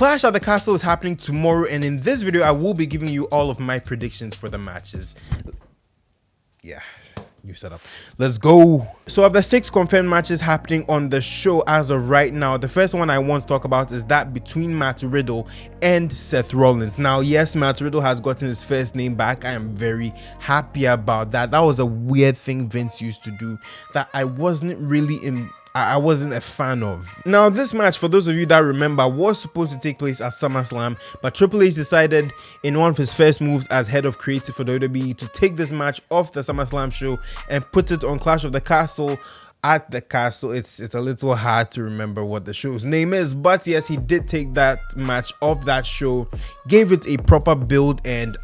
Clash at the Castle is happening tomorrow, and in this video I will be giving you all of my predictions for the matches. Yeah, new setup. Let's go. So of the 6 confirmed matches happening on the show as of right now, the first one I want to talk about is that between Matt Riddle and Seth Rollins. Now, yes, Matt Riddle has gotten his first name back. I am very happy about that. That was a weird thing Vince used to do that I wasn't a fan of. Now, this match, for those of you that remember, was supposed to take place at SummerSlam, but Triple H decided in one of his first moves as head of creative for WWE to take this match off the SummerSlam show and put it on Clash of the Castle. At the Castle, it's a little hard to remember what the show's name is, but yes, he did take that match off that show, gave it a proper build, and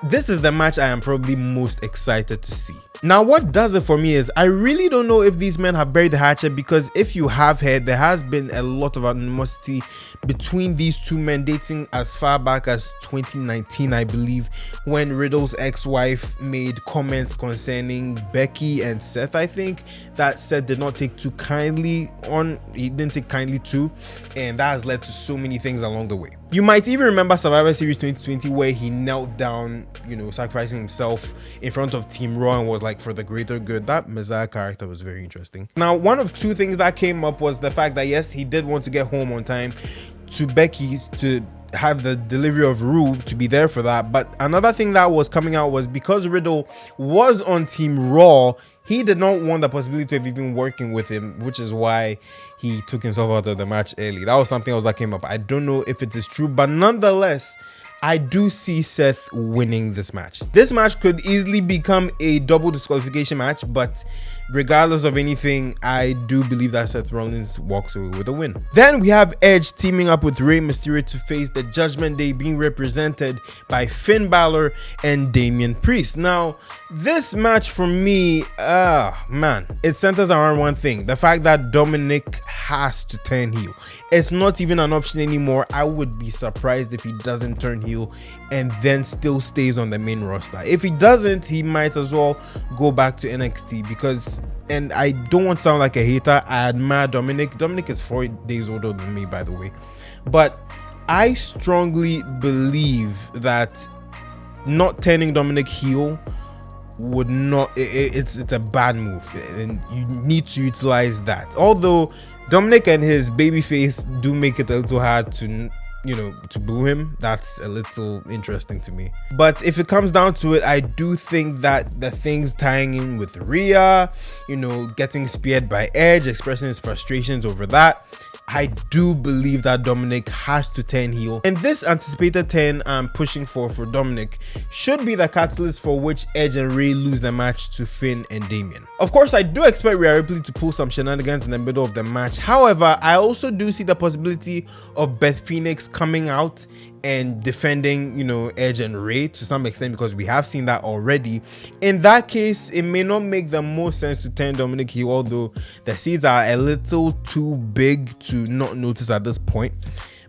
this is the match I am probably most excited to see. Now, what does it for me is I really don't know if these men have buried the hatchet, because if you have heard, there has been a lot of animosity between these two men dating as far back as 2019, I believe, when Riddle's ex-wife made comments concerning Becky and Seth. I think that Seth did not take too kindly on, he didn't take kindly to, and that has led to so many things along the way. You might even remember Survivor Series 2020, where he knelt down, you know, sacrificing himself in front of Team Raw and was like, for the greater good. That Messiah character was very interesting. Now, one of 2 things that came up was the fact that yes, he did want to get home on time to Becky to have the delivery of Rue, to be there for that. But another thing that was coming out was because Riddle was on Team Raw, he did not want the possibility of even working with him, which is why he took himself out of the match early. That was something else that came up. I don't know if it is true, but nonetheless, I do see Seth winning this match. This match could easily become a double disqualification match, but regardless of anything, I do believe that Seth Rollins walks away with a win. Then we have Edge teaming up with Rey Mysterio to face the Judgment Day, being represented by Finn Balor and Damian Priest. Now, this match for me, man, it centers around one thing: the fact that Dominic has to turn heel. It's not even an option anymore. I would be surprised if he doesn't turn heel and then still stays on the main roster. If he doesn't, he might as well go back to NXT, because, and I don't want to sound like a hater, I admire Dominic. Dominic is 4 days older than me, by the way, but I strongly believe that not turning Dominic heel would not, it's a bad move, and you need to utilize that. Although Dominic and his babyface do make it a little hard to, you know, to boo him. That's a little interesting to me. But if it comes down to it, I do think that the things tying in with Rhea, you know, getting speared by Edge, expressing his frustrations over that, I do believe that Dominic has to turn heel, and this anticipated turn I'm pushing for Dominic should be the catalyst for which Edge and Rey lose the match to Finn and Damian. Of course, I do expect Rhea Ripley to pull some shenanigans in the middle of the match. However, I also do see the possibility of Beth Phoenix coming out and defending, you know, Edge and Rey to some extent, because we have seen that already. In that case, it may not make the most sense to turn Dominic heel, although the seeds are a little too big to not notice at this point.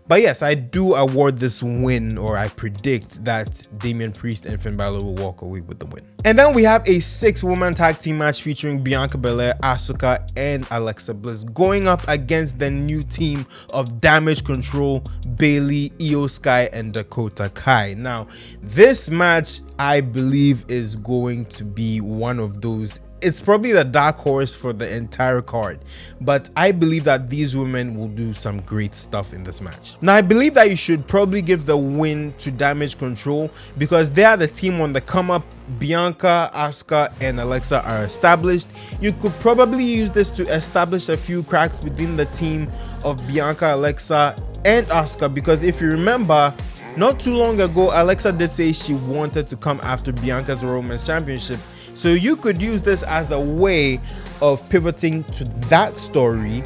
But yes, I do award this win, or I predict that Damian Priest and Finn Balor will walk away with the win. And then we have a 6-woman tag team match featuring Bianca Belair, Asuka, and Alexa Bliss going up against the new team of Damage Control, Bayley, Io Sky, and Dakota Kai. Now, this match, I believe, is going to be one of those. It's probably the dark horse for the entire card, but I believe that these women will do some great stuff in this match. Now, I believe that you should probably give the win to Damage Control, because they are the team on the come up. Bianca, Asuka, and Alexa are established. You could probably use this to establish a few cracks within the team of Bianca, Alexa, and Asuka, because if you remember, not too long ago, Alexa did say she wanted to come after Bianca's Royal Women's Championship. So you could use this as a way of pivoting to that story,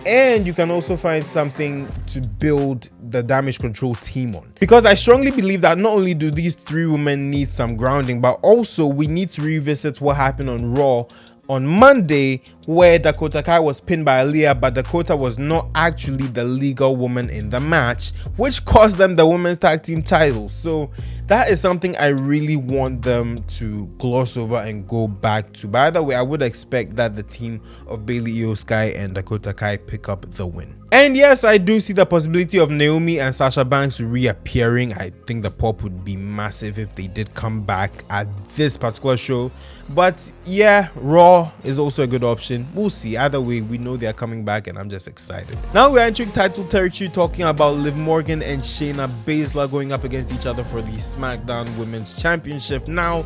and you can also find something to build the Damage Control team on. Because I strongly believe that not only do these 3 women need some grounding, but also we need to revisit what happened on Raw on Monday where Dakota Kai was pinned by Aaliyah, but Dakota was not actually the legal woman in the match, which cost them the women's tag team titles. So that is something I really want them to gloss over and go back to. By the way, I would expect that the team of Bayley, Io Sky, and Dakota Kai pick up the win. And yes, I do see the possibility of Naomi and Sasha Banks reappearing. I think the pop would be massive if they did come back at this particular show. But yeah, Raw is also a good option. We'll see. Either way, we know they're coming back and I'm just excited. Now we're entering title territory, talking about Liv Morgan and Shayna Baszler going up against each other for the SmackDown Women's Championship. Now,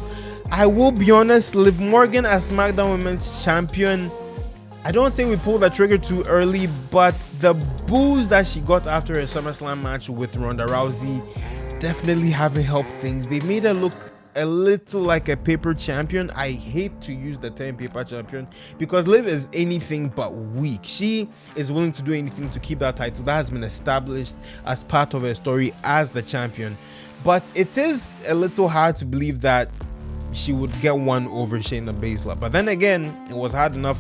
I will be honest, Liv Morgan as SmackDown Women's Champion, I don't say we pulled the trigger too early, but the boos that she got after her SummerSlam match with Ronda Rousey definitely haven't helped things. They made her look a little like a paper champion. I hate to use the term paper champion because Liv is anything but weak. She is willing to do anything to keep that title. That has been established as part of her story as the champion. But it is a little hard to believe that she would get one over Shayna Baszler. But then again, it was hard enough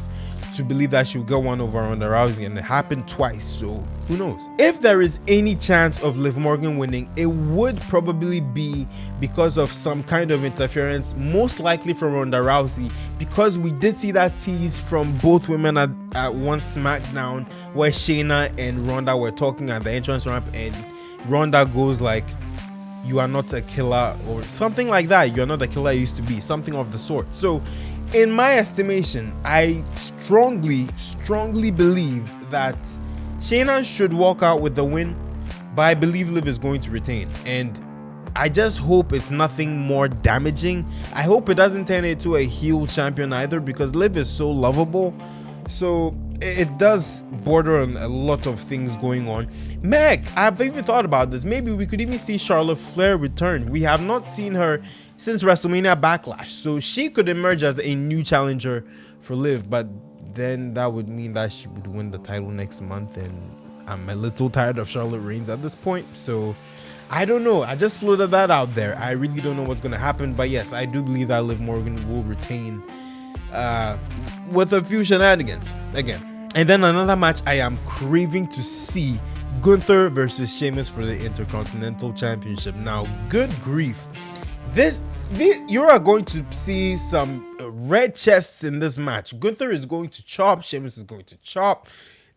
to believe that she would get one over Ronda Rousey, and it happened twice, so who knows. If there is any chance of Liv Morgan winning, it would probably be because of some kind of interference, most likely from Ronda Rousey, because we did see that tease from both women at one SmackDown where Shayna and Ronda were talking at the entrance ramp, and Ronda goes like, "You are not a killer," or something like that. "You're not the killer you used to be," something of the sort. So in my estimation, I strongly believe that Shayna should walk out with the win, but I believe Liv is going to retain. And I just hope it's nothing more damaging. I hope it doesn't turn into a heel champion either, because Liv is so lovable. So it does border on a lot of things going on. I've even thought about this. Maybe we could even see Charlotte Flair return. We have not seen her since WrestleMania Backlash, so she could emerge as a new challenger for Liv, but then that would mean that she would win the title next month, and I'm a little tired of Charlotte Reigns at this point, so I don't know. I just floated that out there. I really don't know what's going to happen, but yes, I do believe that Liv Morgan will retain with a few shenanigans again. And then another match I am craving to see, Gunther versus Sheamus for the Intercontinental Championship. Now, good grief, you are going to see some red chests in this match. Gunther is going to chop, Sheamus is going to chop.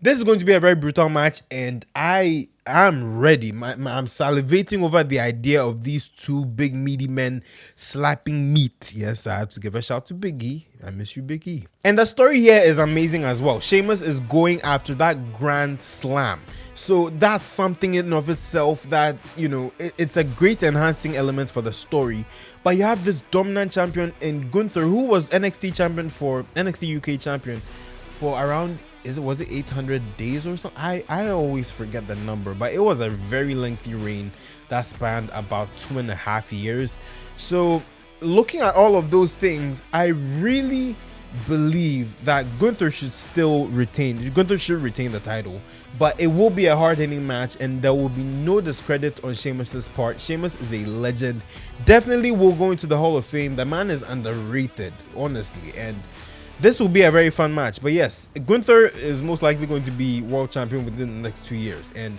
This is going to be a very brutal match, and I am ready. I'm salivating over the idea of these two big meaty men slapping meat. Yes, I have to give a shout to Big E. I miss you, Big E. And the story here is amazing as well. Sheamus is going after that Grand Slam. So that's something in and of itself that, you know, it's a great enhancing element for the story. But you have this dominant champion in Gunther, who was NXT UK champion for around, was it 800 days or something? I always forget the number, but it was a very lengthy reign that spanned about 2.5 years. So looking at all of those things, I really believe that Gunther should retain the title, but it will be a hard-hitting match, and there will be no discredit on Sheamus's part. Sheamus is a legend, definitely will go into the Hall of Fame. The man is underrated, honestly, and this will be a very fun match. But yes, Gunther is most likely going to be world champion within the next 2 years, and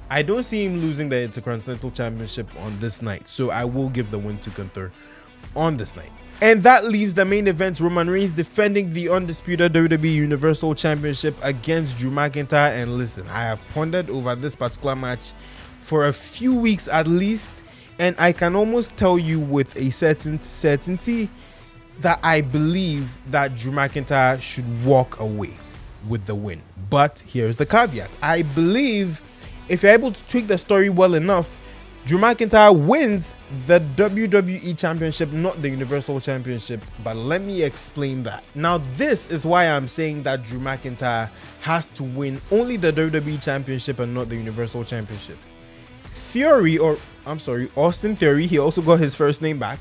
I don't see him losing the Intercontinental Championship on this night, so I will give the win to Gunther on this night. And that leaves the main event, Roman Reigns defending the undisputed WWE Universal Championship against Drew McIntyre. And listen, I have pondered over this particular match for a few weeks at least, and I can almost tell you with a certain certainty that I believe that Drew McIntyre should walk away with the win. But here's the caveat. I believe if you're able to tweak the story well enough, Drew McIntyre wins the WWE Championship, not the Universal Championship. But let me explain that. Now, this is why I'm saying that Drew McIntyre has to win only the WWE Championship and not the Universal Championship. Austin Theory, he also got his first name back.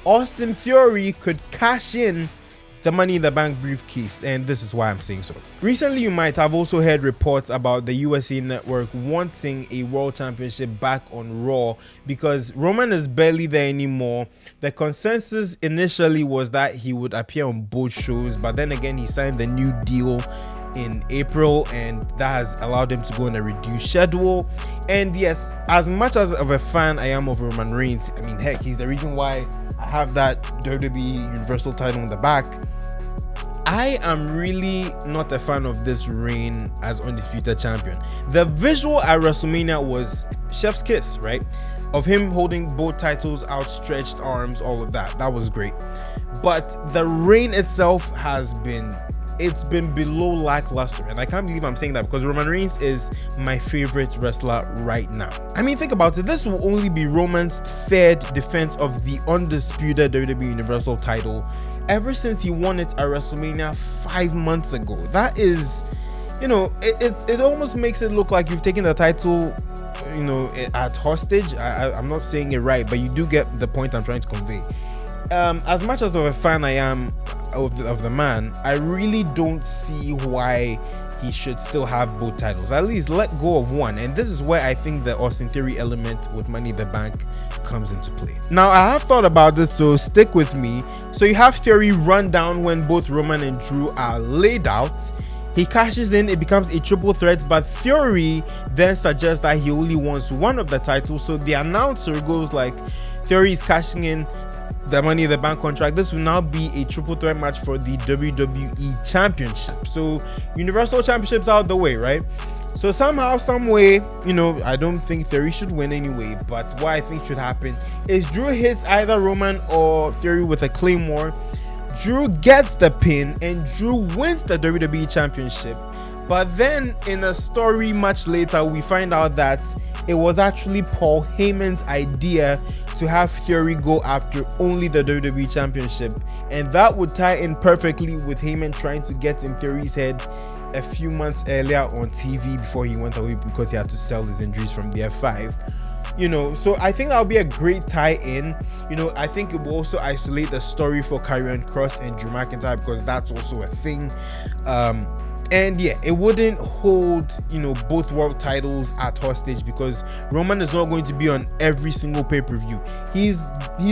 Austin Theory could cash in the Money in the Bank briefcase, and this is why I'm saying so. Recently, you might have also heard reports about the USA Network wanting a World Championship back on Raw because Roman is barely there anymore. The consensus initially was that he would appear on both shows, but then again, he signed the new deal in April, and that has allowed him to go on a reduced schedule. And yes, as much as of a fan I am of Roman Reigns, I mean, heck, he's the reason why I have that WWE Universal title in the back. I am really not a fan of this reign as Undisputed Champion. The visual at WrestleMania was chef's kiss, right? Of him holding both titles, outstretched arms, all of that. That was great. But the reign itself it's been below lackluster, and I can't believe I'm saying that because Roman Reigns is my favorite wrestler right now. I mean, think about it, this will only be Roman's third defense of the undisputed WWE Universal title ever since he won it at WrestleMania 5 months ago. That is, you know, it almost makes it look like you've taken the title, you know, at hostage. I'm not saying it right, but you do get the point I'm trying to convey. As much as of a fan I am of the man, I really don't see why he should still have both titles. At least let go of one, and this is where I think the Austin Theory element with Money in the Bank comes into play. Now, I have thought about this, so stick with me. So you have Theory run down when both Roman and Drew are laid out. He cashes in, it becomes a triple threat, but Theory then suggests that he only wants one of the titles. So the announcer goes like, Theory is cashing in the Money in the Bank contract. This will now be a triple threat match for the WWE Championship. So Universal Championship's out the way, right? So somehow, some way, you know, I don't think Theory should win anyway, but what I think should happen is Drew hits either Roman or Theory with a Claymore. Drew gets the pin and Drew wins the WWE Championship. But then in a story much later, we find out that it was actually Paul Heyman's idea to have Theory go after only the WWE Championship, and that would tie in perfectly with Heyman trying to get in Theory's head a few months earlier on TV before he went away because he had to sell his injuries from the F5. You know, so I think that'll be a great tie-in. You know, I think it will also isolate the story for Karrion Kross and Drew McIntyre because that's also a thing. And yeah, it wouldn't hold, you know, both world titles at hostage because Roman is not going to be on every single pay-per-view. He's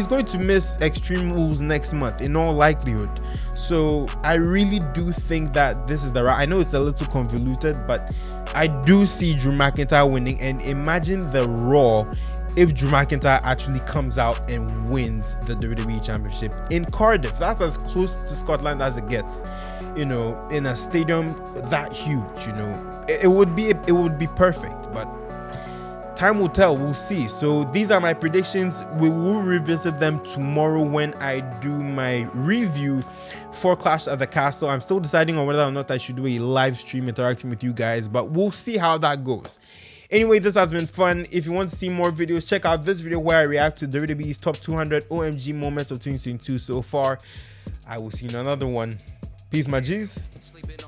going to miss Extreme Rules next month in all likelihood. So I really do think that this is the right. I know it's a little convoluted, but I do see Drew McIntyre winning. And imagine the Raw if Drew McIntyre actually comes out and wins the WWE Championship in Cardiff. That's as close to Scotland as it gets, you know, in a stadium that huge. You know, it would be perfect, but time will tell. We'll see. So these are my predictions. We will revisit them tomorrow when I do my review for Clash at the Castle. I'm still deciding on whether or not I should do a live stream interacting with you guys, but we'll see how that goes. Anyway, this has been fun. If you want to see more videos, check out this video where I react to WWE's top 200 OMG moments of 2022 so far. I will see you in another one. Peace, my G's.